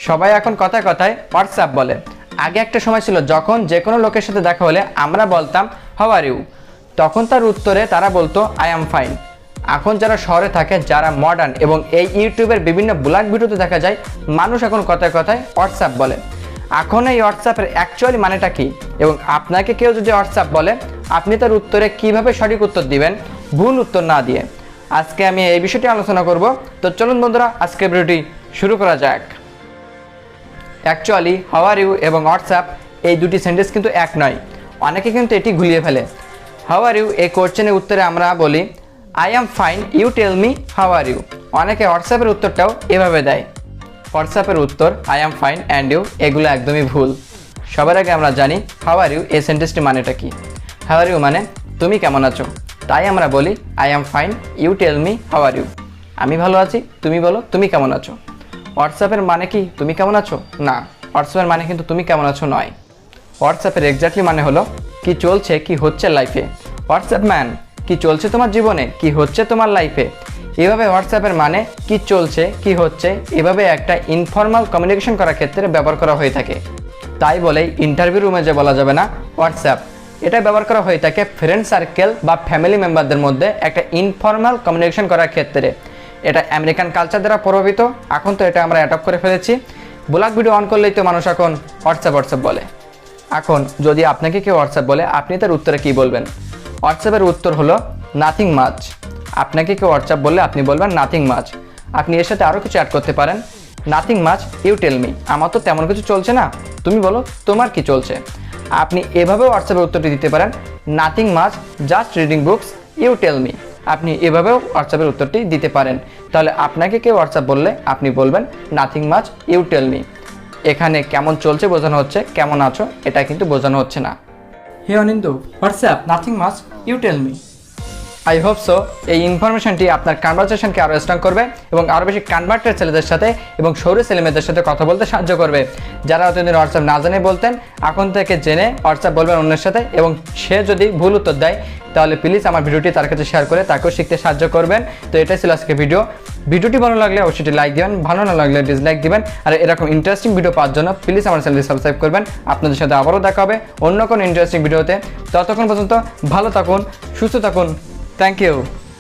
সবাই এখন কথায় কথায় হোয়াটসঅ্যাপ বলে। আগে একটা সময় ছিল যখন যে কোনো লোকের সাথে দেখা হলে আমরা বলতাম হাউ আর ইউ, তখন তার উত্তরে তারা বলতো আই অ্যাম ফাইন। এখন যারা শহরে থাকে, যারা মডার্ন এবং এই ইউটিউবের বিভিন্ন ব্লগ ভিডিওতে দেখা যায় মানুষ এখন কথায় কথায় হোয়াটসঅ্যাপ বলে। এখন এই হোয়াটসঅ্যাপের অ্যাকচুয়ালি মানেটা কি, এবং আপনাকে কেউ যদি হোয়াটসঅ্যাপ বলে আপনি তার উত্তরে কিভাবে সঠিক উত্তর দিবেন ভুল উত্তর না দিয়ে, আজকে আমি এই বিষয়টি আলোচনা করব। তো চলুন বন্ধুরা, আজকে ভিডিওটি শুরু করা যাক। অ্যাকচুয়ালি হাউ আর ইউ এবং হোয়াটসঅ্যাপ এই দুটি সেন্টেন্স কিন্তু এক নয়। অনেকে কিন্তু এটি ঘুরিয়ে ফেলে। হাউ আর ইউ এই কোশ্চেনের উত্তরে আমরা বলি I am fine, you tell me how are you. অনেকে হোয়াটসঅ্যাপের উত্তরটাও এভাবে দেয়। হোয়াটসঅ্যাপের উত্তর I am fine and you, এগুলো একদমই ভুল। সবার আগে আমরা জানি হাউ আর ইউ এই সেন্টেন্সটি মানেটা কি। হাউ আর ইউ মানে তুমি কেমন আছো, তাই আমরা বলি I am fine, you tell me how are you. আমি ভালো আছি, তুমি বলো তুমি কেমন আছো। হোয়াটসঅ্যাপের মানে কি তুমি কেমন আছো? না, হোয়াটসঅ্যাপের মানে কিন্তু তুমি কেমন আছো নয়। হোয়াটসঅ্যাপের এক্স্যাক্টলি মানে হলো কি চলছে, কি হচ্ছে লাইফে। হোয়াটসঅ্যাপ ম্যান, কি চলছে তোমার জীবনে, কি হচ্ছে তোমার লাইফে। এভাবে হোয়াটসঅ্যাপের মানে কি চলছে, কি হচ্ছে, এভাবে একটা ইনফর্মাল কমিউনিকেশন করার ক্ষেত্রে ব্যবহার করা হয়ে থাকে। তাই বলে ইন্টারভিউ রুমে যে বলা যাবে না হোয়াটসঅ্যাপ, এটা ব্যবহার করা হয়ে থাকে ফ্রেন্ড সার্কেল বা ফ্যামিলি মেম্বারদের মধ্যে একটা ইনফর্মাল কমিউনিকেশন করার ক্ষেত্রে। এটা আমেরিকান কালচার দ্বারা প্রভাবিত। এখন তো এটা আমরা অ্যাডপ্ট করে ফেলেছি। ব্লগ ভিডিও অন করলেই তো মানুষ এখন হোয়াটসঅ্যাপ বলে। এখন যদি আপনাকে কেউ হোয়াটসঅ্যাপ বলে আপনি তার উত্তরে কী বলবেন? হোয়াটসঅ্যাপের উত্তর হলো নাথিং মাচ। আপনাকে কেউ হোয়াটসঅ্যাপ বললে আপনি বলবেন নাথিং মাচ। আপনি এর সাথে আরও কিছু অ্যাড করতে পারেন, nothing much you tell me. আমার তো তেমন কিছু চলছে না, তুমি বলো তোমার কি চলছে। আপনি এভাবেও হোয়াটসঅ্যাপের উত্তরটি দিতে পারেন, nothing much just reading books you tell me. আপনি এভাবেও হোয়াটসঅ্যাপের উত্তরটি দিতে পারেন। তাহলে আপনাকে কেউ হোয়াটসঅ্যাপ বললে আপনি বলবেন nothing much you tell me. এখানে কেমন চলছে বোঝানো হচ্ছে, কেমন আছো এটা কিন্তু বোঝানো হচ্ছে না। Hey Anindu, WhatsApp nothing much you tell me. I hope so এই ইনফরমেশনটি আপনার কনভারসেশনকে আরও স্ট্রং করবে এবং আরও বেশি কনভার্টেড ছেলেদের সাথে এবং সৌর ছেলেমেয়েদের সাথে কথা বলতে সাহায্য করবে। যারা অতদিন হোয়াটসঅ্যাপ না জানে বলতেন, এখন থেকে জেনে হোয়াটসঅ্যাপ বলবেন অন্যের সাথে, এবং সে যদি ভুল উত্তর দেয় তাহলে প্লিজ আমার ভিডিওটি তার কাছে শেয়ার করে তাকেও শিখতে সাহায্য করবেন। তো এটাই ছিল আজকে ভিডিওটি ভালো লাগলে অবশ্যই লাইক দিবেন, ভালো না লাগলে ডিসলাইক দিবেন। আর এরকম ইন্টারেস্টিং ভিডিও পাওয়ার জন্য প্লিজ আমার চ্যানেলটি সাবস্ক্রাইব করবেন। আপনাদের সাথে আবারও দেখা হবে অন্য কোনো ইন্টারেস্টিং ভিডিওতে। ততক্ষণ পর্যন্ত ভালো থাকুন, সুস্থ থাকুন। Thank you.